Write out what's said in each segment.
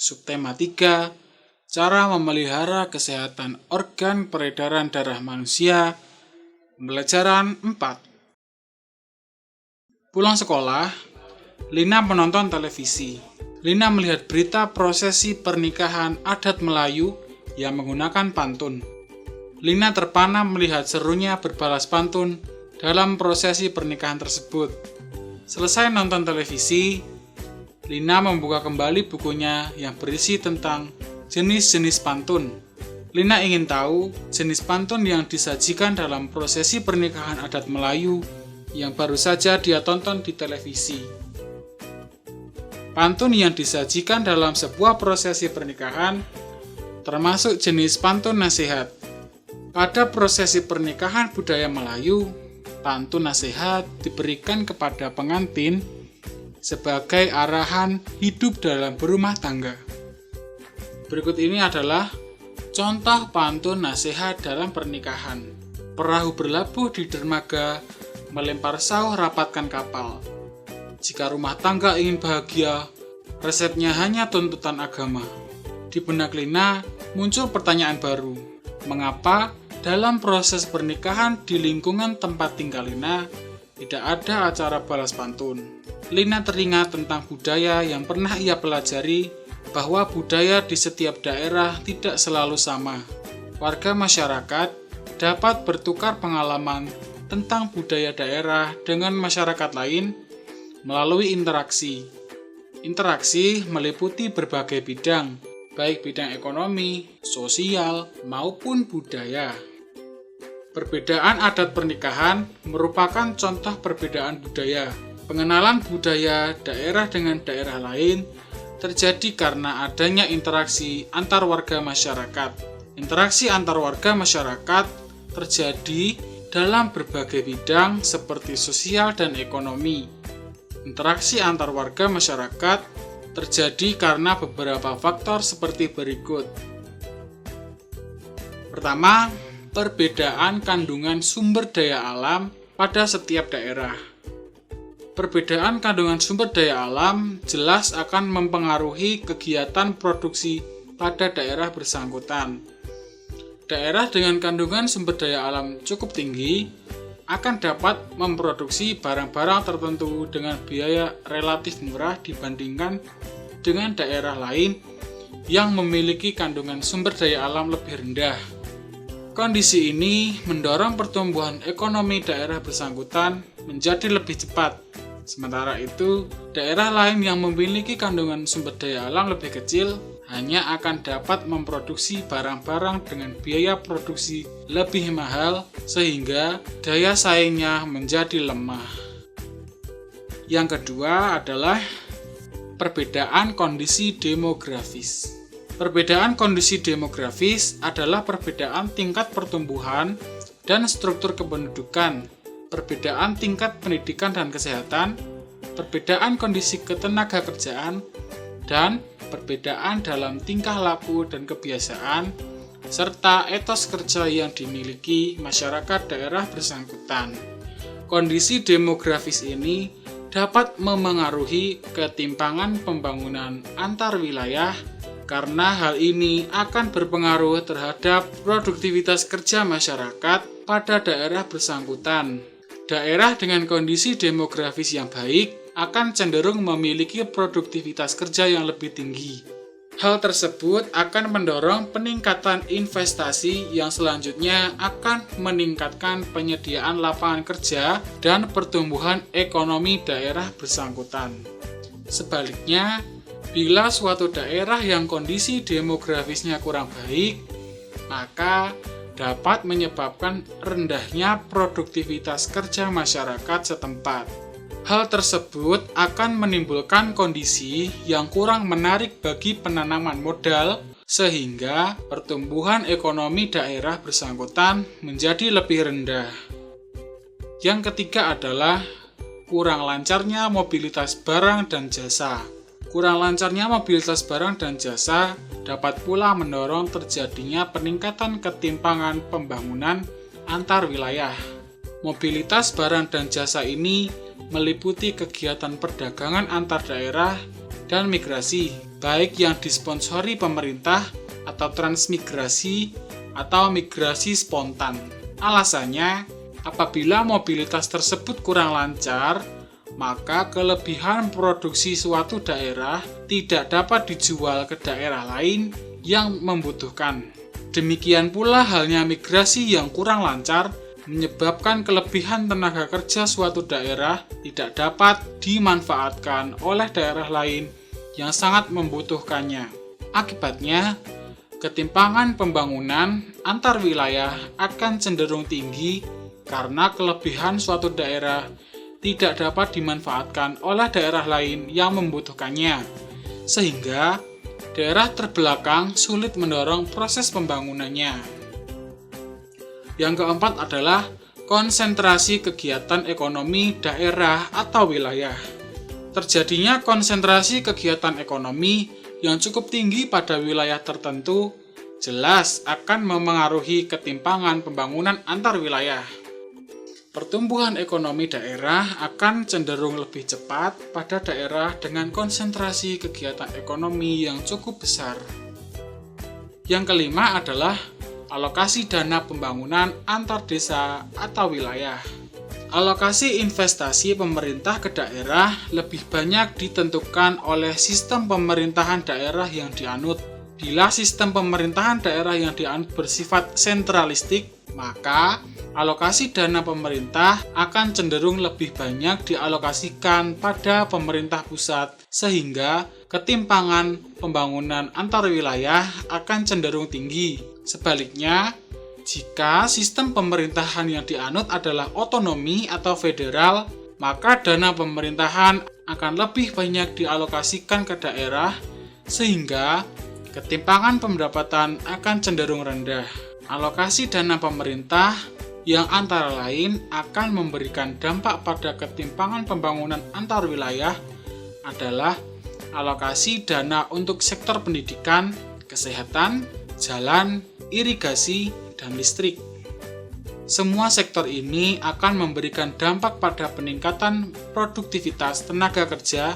Subtema 3, cara memelihara kesehatan organ peredaran darah manusia. Pembelajaran 4. Pulang sekolah, Lina menonton televisi. Lina melihat berita prosesi pernikahan adat Melayu yang menggunakan pantun. Lina terpana melihat serunya berbalas pantun dalam prosesi pernikahan tersebut. Selesai nonton televisi, Lina membuka kembali bukunya yang berisi tentang jenis-jenis pantun. Lina ingin tahu jenis pantun yang disajikan dalam prosesi pernikahan adat Melayu yang baru saja dia tonton di televisi. Pantun yang disajikan dalam sebuah prosesi pernikahan termasuk jenis pantun nasihat. Pada prosesi pernikahan budaya Melayu, pantun nasihat diberikan kepada pengantin sebagai arahan hidup dalam berumah tangga. Berikut ini adalah contoh pantun nasihat dalam pernikahan. Perahu berlabuh di dermaga, melempar sauh rapatkan kapal. Jika rumah tangga ingin bahagia, resepnya hanya tuntutan agama. Di benak Lina muncul pertanyaan baru. Mengapa dalam proses pernikahan di lingkungan tempat tinggal Lina tidak ada acara balas pantun? Lina teringat tentang budaya yang pernah ia pelajari, bahwa budaya di setiap daerah tidak selalu sama. Warga masyarakat dapat bertukar pengalaman tentang budaya daerah dengan masyarakat lain melalui interaksi. Interaksi meliputi berbagai bidang, baik bidang ekonomi, sosial, maupun budaya. Perbedaan adat pernikahan merupakan contoh perbedaan budaya. Pengenalan budaya daerah dengan daerah lain terjadi karena adanya interaksi antar warga masyarakat. Interaksi antar warga masyarakat terjadi dalam berbagai bidang seperti sosial dan ekonomi. Interaksi antar warga masyarakat terjadi karena beberapa faktor seperti berikut. Pertama, perbedaan kandungan sumber daya alam pada setiap daerah. Perbedaan kandungan sumber daya alam jelas akan mempengaruhi kegiatan produksi pada daerah bersangkutan. Daerah dengan kandungan sumber daya alam cukup tinggi akan dapat memproduksi barang-barang tertentu dengan biaya relatif murah dibandingkan dengan daerah lain yang memiliki kandungan sumber daya alam lebih rendah. Kondisi ini mendorong pertumbuhan ekonomi daerah bersangkutan menjadi lebih cepat. Sementara itu, daerah lain yang memiliki kandungan sumber daya alam lebih kecil hanya akan dapat memproduksi barang-barang dengan biaya produksi lebih mahal sehingga daya saingnya menjadi lemah. Yang kedua adalah perbedaan kondisi demografis. Perbedaan kondisi demografis adalah perbedaan tingkat pertumbuhan dan struktur kependudukan, perbedaan tingkat pendidikan dan kesehatan, perbedaan kondisi ketenaga kerjaan, dan perbedaan dalam tingkah laku dan kebiasaan, serta etos kerja yang dimiliki masyarakat daerah bersangkutan. Kondisi demografis ini dapat memengaruhi ketimpangan pembangunan antar wilayah, karena hal ini akan berpengaruh terhadap produktivitas kerja masyarakat pada daerah bersangkutan. Daerah dengan kondisi demografis yang baik akan cenderung memiliki produktivitas kerja yang lebih tinggi. Hal tersebut akan mendorong peningkatan investasi yang selanjutnya akan meningkatkan penyediaan lapangan kerja dan pertumbuhan ekonomi daerah bersangkutan. Sebaliknya, bila suatu daerah yang kondisi demografisnya kurang baik, maka dapat menyebabkan rendahnya produktivitas kerja masyarakat setempat. Hal tersebut akan menimbulkan kondisi yang kurang menarik bagi penanaman modal, sehingga pertumbuhan ekonomi daerah bersangkutan menjadi lebih rendah. Yang ketiga adalah kurang lancarnya mobilitas barang dan jasa. Kurang lancarnya mobilitas barang dan jasa dapat pula mendorong terjadinya peningkatan ketimpangan pembangunan antar wilayah. Mobilitas barang dan jasa ini meliputi kegiatan perdagangan antar daerah dan migrasi. baik yang disponsori pemerintah atau transmigrasi atau migrasi spontan. Alasannya, apabila mobilitas tersebut kurang lancar, maka kelebihan produksi suatu daerah tidak dapat dijual ke daerah lain yang membutuhkan. Demikian pula halnya migrasi yang kurang lancar menyebabkan kelebihan tenaga kerja suatu daerah tidak dapat dimanfaatkan oleh daerah lain yang sangat membutuhkannya. Akibatnya, ketimpangan pembangunan antar wilayah akan cenderung tinggi karena kelebihan suatu daerah tidak dapat dimanfaatkan oleh daerah lain yang membutuhkannya, sehingga daerah terbelakang sulit mendorong proses pembangunannya. Yang keempat adalah konsentrasi kegiatan ekonomi daerah atau wilayah. Terjadinya konsentrasi kegiatan ekonomi yang cukup tinggi pada wilayah tertentu jelas akan memengaruhi ketimpangan pembangunan antar wilayah. Pertumbuhan ekonomi daerah akan cenderung lebih cepat pada daerah dengan konsentrasi kegiatan ekonomi yang cukup besar. Yang kelima adalah alokasi dana pembangunan antar desa atau wilayah. Alokasi investasi pemerintah ke daerah lebih banyak ditentukan oleh sistem pemerintahan daerah yang dianut. Bila sistem pemerintahan daerah yang dianut bersifat sentralistik, maka alokasi dana pemerintah akan cenderung lebih banyak dialokasikan pada pemerintah pusat, sehingga ketimpangan pembangunan antar wilayah akan cenderung tinggi. Sebaliknya, jika sistem pemerintahan yang dianut adalah otonomi atau federal, maka dana pemerintahan akan lebih banyak dialokasikan ke daerah, sehingga ketimpangan pendapatan akan cenderung rendah. Alokasi dana pemerintah yang antara lain akan memberikan dampak pada ketimpangan pembangunan antar wilayah adalah alokasi dana untuk sektor pendidikan, kesehatan, jalan, irigasi, dan listrik. Semua sektor ini akan memberikan dampak pada peningkatan produktivitas tenaga kerja,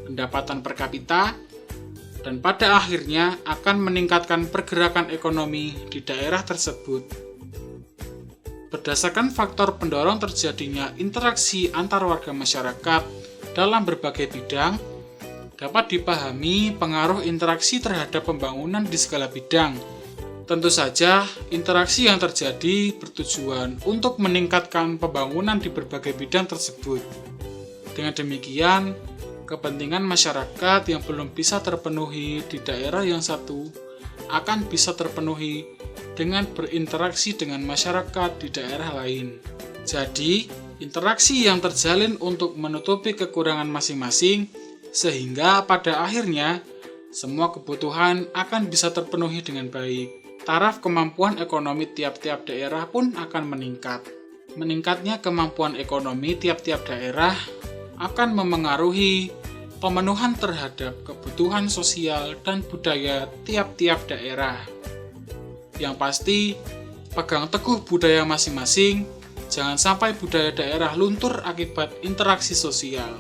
pendapatan per kapita, dan pada akhirnya akan meningkatkan pergerakan ekonomi di daerah tersebut. Berdasarkan faktor pendorong terjadinya interaksi antar warga masyarakat dalam berbagai bidang, dapat dipahami pengaruh interaksi terhadap pembangunan di segala bidang. Tentu saja, interaksi yang terjadi bertujuan untuk meningkatkan pembangunan di berbagai bidang tersebut. Dengan demikian, kepentingan masyarakat yang belum bisa terpenuhi di daerah yang satu akan bisa terpenuhi dengan berinteraksi dengan masyarakat di daerah lain. Jadi, interaksi yang terjalin untuk menutupi kekurangan masing-masing, sehingga pada akhirnya semua kebutuhan akan bisa terpenuhi dengan baik. Taraf kemampuan ekonomi tiap-tiap daerah pun akan meningkat. Meningkatnya kemampuan ekonomi tiap-tiap daerah akan memengaruhi pemenuhan terhadap kebutuhan sosial dan budaya tiap-tiap daerah. Yang pasti, pegang teguh budaya masing-masing, jangan sampai budaya daerah luntur akibat interaksi sosial.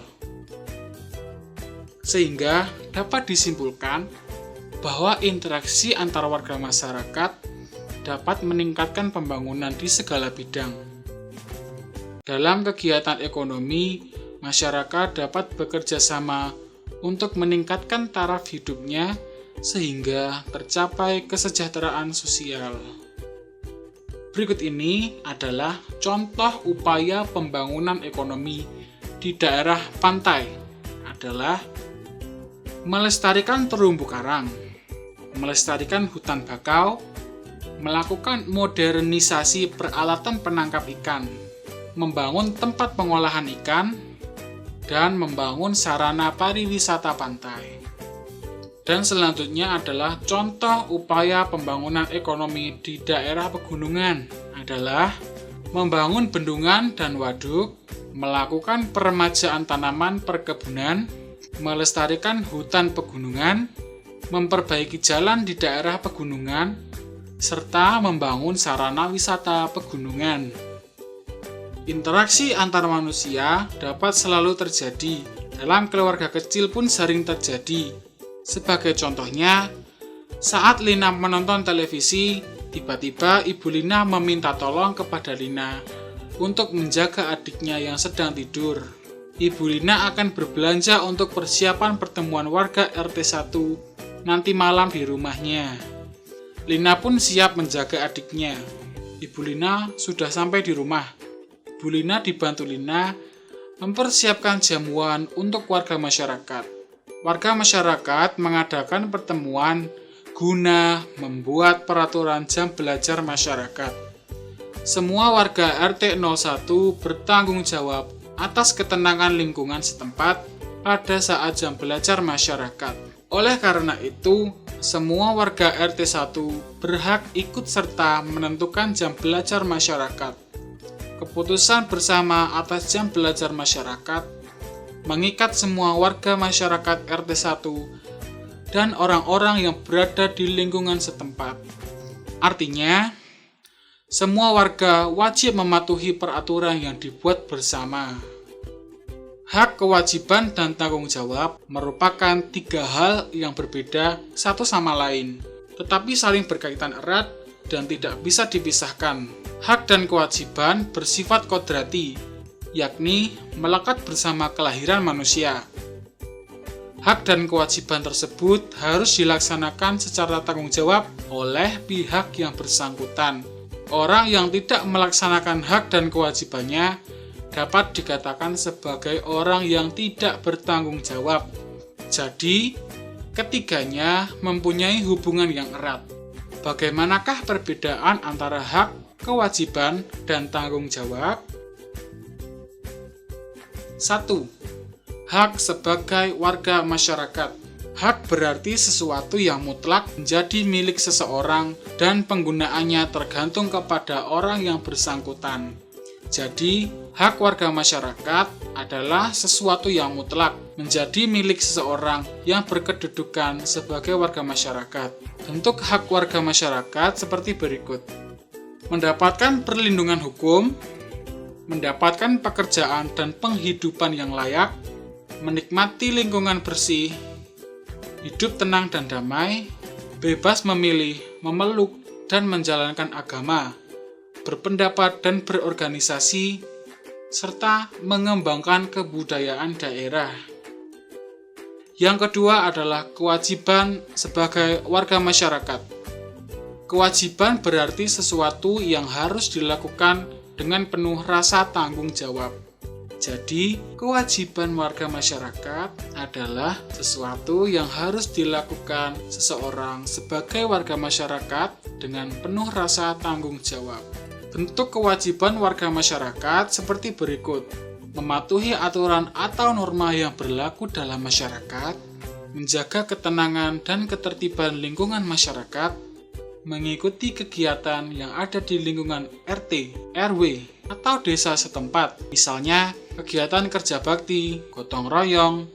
Sehingga dapat disimpulkan bahwa interaksi antar warga masyarakat dapat meningkatkan pembangunan di segala bidang. Dalam kegiatan ekonomi, masyarakat dapat bekerja sama untuk meningkatkan taraf hidupnya sehingga tercapai kesejahteraan sosial. Berikut ini adalah contoh upaya pembangunan ekonomi di daerah pantai adalah melestarikan terumbu karang, melestarikan hutan bakau, melakukan modernisasi peralatan penangkap ikan, membangun tempat pengolahan ikan, dan membangun sarana pariwisata pantai. Dan selanjutnya adalah contoh upaya pembangunan ekonomi di daerah pegunungan adalah membangun bendungan dan waduk, melakukan peremajaan tanaman perkebunan, melestarikan hutan pegunungan, memperbaiki jalan di daerah pegunungan, serta membangun sarana wisata pegunungan. Interaksi antar manusia dapat selalu terjadi, dalam keluarga kecil pun sering terjadi. Sebagai contohnya, saat Lina menonton televisi, tiba-tiba Ibu Lina meminta tolong kepada Lina untuk menjaga adiknya yang sedang tidur. Ibu Lina akan berbelanja untuk persiapan pertemuan warga RT 1 nanti malam di rumahnya. Lina pun siap menjaga adiknya. Ibu Lina sudah sampai di rumah. Bu Lina dibantu Lina mempersiapkan jamuan untuk warga masyarakat. Warga masyarakat mengadakan pertemuan guna membuat peraturan jam belajar masyarakat. Semua warga RT 01 bertanggung jawab atas ketenangan lingkungan setempat pada saat jam belajar masyarakat. Oleh karena itu, semua warga RT 1 berhak ikut serta menentukan jam belajar masyarakat. Keputusan bersama atas jam belajar masyarakat mengikat semua warga masyarakat RT 1 dan orang-orang yang berada di lingkungan setempat. Artinya, semua warga wajib mematuhi peraturan yang dibuat bersama. Hak, kewajiban, dan tanggung jawab merupakan 3 hal yang berbeda satu sama lain, tetapi saling berkaitan erat dan tidak bisa dipisahkan. Hak dan kewajiban bersifat kodrati, yakni melekat bersama kelahiran manusia. Hak dan kewajiban tersebut harus dilaksanakan secara tanggung jawab oleh pihak yang bersangkutan. Orang yang tidak melaksanakan hak dan kewajibannya dapat dikatakan sebagai orang yang tidak bertanggung jawab. Jadi, ketiganya mempunyai hubungan yang erat. Bagaimanakah perbedaan antara hak, kewajiban, dan tanggung jawab? 1. Hak sebagai warga masyarakat. Hak berarti sesuatu yang mutlak menjadi milik seseorang dan penggunaannya tergantung kepada orang yang bersangkutan. Jadi, hak warga masyarakat adalah sesuatu yang mutlak menjadi milik seseorang yang berkedudukan sebagai warga masyarakat. Bentuk hak warga masyarakat seperti berikut: mendapatkan perlindungan hukum, mendapatkan pekerjaan dan penghidupan yang layak, menikmati lingkungan bersih, hidup tenang dan damai, bebas memilih, memeluk, dan menjalankan agama, berpendapat dan berorganisasi, serta mengembangkan kebudayaan daerah. Yang kedua adalah kewajiban sebagai warga masyarakat. Kewajiban berarti sesuatu yang harus dilakukan dengan penuh rasa tanggung jawab. Jadi, kewajiban warga masyarakat adalah sesuatu yang harus dilakukan seseorang sebagai warga masyarakat dengan penuh rasa tanggung jawab. Bentuk kewajiban warga masyarakat seperti berikut: mematuhi aturan atau norma yang berlaku dalam masyarakat, menjaga ketenangan dan ketertiban lingkungan masyarakat, mengikuti kegiatan yang ada di lingkungan RT, RW, atau desa setempat, misalnya kegiatan kerja bakti, gotong royong,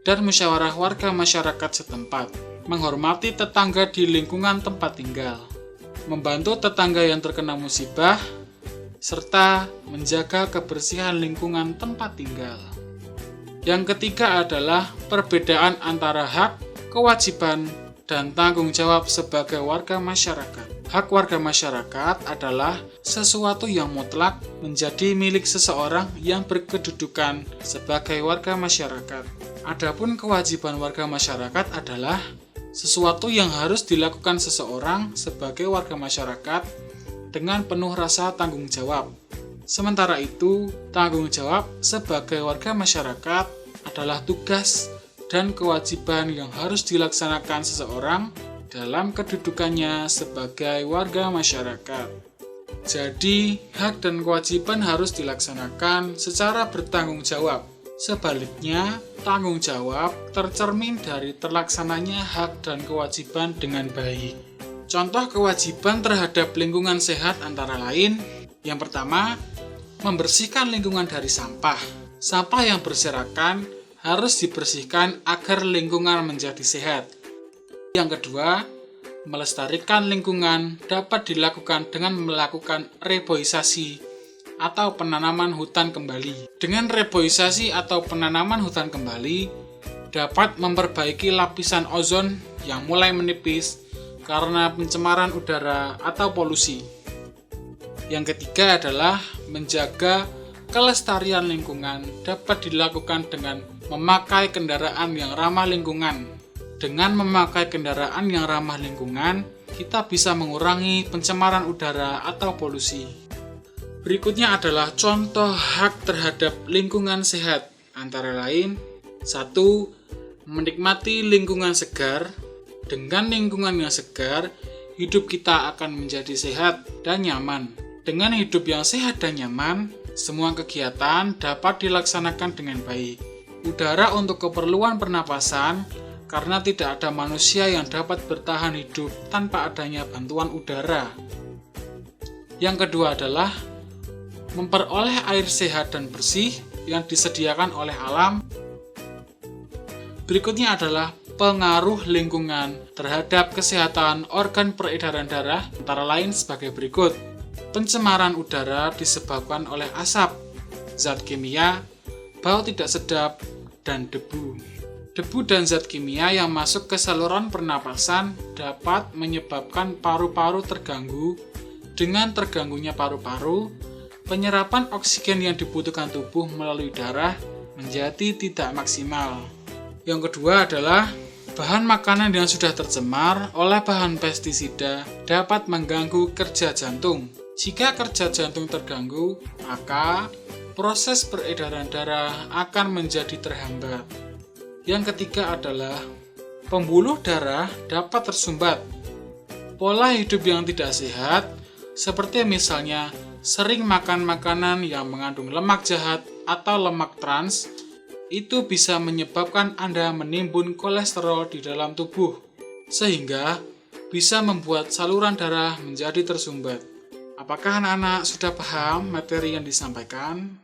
dan musyawarah warga masyarakat setempat, menghormati tetangga di lingkungan tempat tinggal, membantu tetangga yang terkena musibah, serta menjaga kebersihan lingkungan tempat tinggal. Yang ketiga adalah perbedaan antara hak, kewajiban, dan tanggung jawab sebagai warga masyarakat. Hak warga masyarakat adalah sesuatu yang mutlak menjadi milik seseorang yang berkedudukan sebagai warga masyarakat. Adapun kewajiban warga masyarakat adalah sesuatu yang harus dilakukan seseorang sebagai warga masyarakat dengan penuh rasa tanggung jawab. Sementara itu, tanggung jawab sebagai warga masyarakat adalah tugas dan kewajiban yang harus dilaksanakan seseorang dalam kedudukannya sebagai warga masyarakat. Jadi, hak dan kewajiban harus dilaksanakan secara bertanggung jawab. Sebaliknya, tanggung jawab tercermin dari terlaksananya hak dan kewajiban dengan baik. Contoh kewajiban terhadap lingkungan sehat antara lain: yang pertama, membersihkan lingkungan dari sampah. Sampah yang berserakan harus dibersihkan agar lingkungan menjadi sehat. Yang kedua, melestarikan lingkungan dapat dilakukan dengan melakukan reboisasi atau penanaman hutan kembali. Dengan reboisasi atau penanaman hutan kembali, dapat memperbaiki lapisan ozon yang mulai menipis karena pencemaran udara atau polusi. Yang ketiga adalah menjaga kelestarian lingkungan dapat dilakukan dengan memakai kendaraan yang ramah lingkungan. Dengan memakai kendaraan yang ramah lingkungan, kita bisa mengurangi pencemaran udara atau polusi. Berikutnya adalah contoh hak terhadap lingkungan sehat, antara lain 1. Menikmati lingkungan segar. Dengan lingkungan yang segar, hidup kita akan menjadi sehat dan nyaman. Dengan hidup yang sehat dan nyaman, semua kegiatan dapat dilaksanakan dengan baik. Udara untuk keperluan pernapasan, karena tidak ada manusia yang dapat bertahan hidup tanpa adanya bantuan udara. Yang kedua adalah memperoleh air sehat dan bersih yang disediakan oleh alam. Berikutnya adalah pengaruh lingkungan terhadap kesehatan organ peredaran darah, antara lain sebagai berikut. Pencemaran udara disebabkan oleh asap, zat kimia, bau tidak sedap, dan debu. Debu dan zat kimia yang masuk ke saluran pernapasan dapat menyebabkan paru-paru terganggu. Dengan terganggunya paru-paru, penyerapan oksigen yang dibutuhkan tubuh melalui darah menjadi tidak maksimal. Yang kedua adalah bahan makanan yang sudah tercemar oleh bahan pestisida dapat mengganggu kerja jantung. Jika kerja jantung terganggu, maka proses peredaran darah akan menjadi terhambat. Yang ketiga adalah pembuluh darah dapat tersumbat. Pola hidup yang tidak sehat, seperti misalnya sering makan makanan yang mengandung lemak jahat atau lemak trans, itu bisa menyebabkan Anda menimbun kolesterol di dalam tubuh, sehingga bisa membuat saluran darah menjadi tersumbat. Apakah anak-anak sudah paham materi yang disampaikan?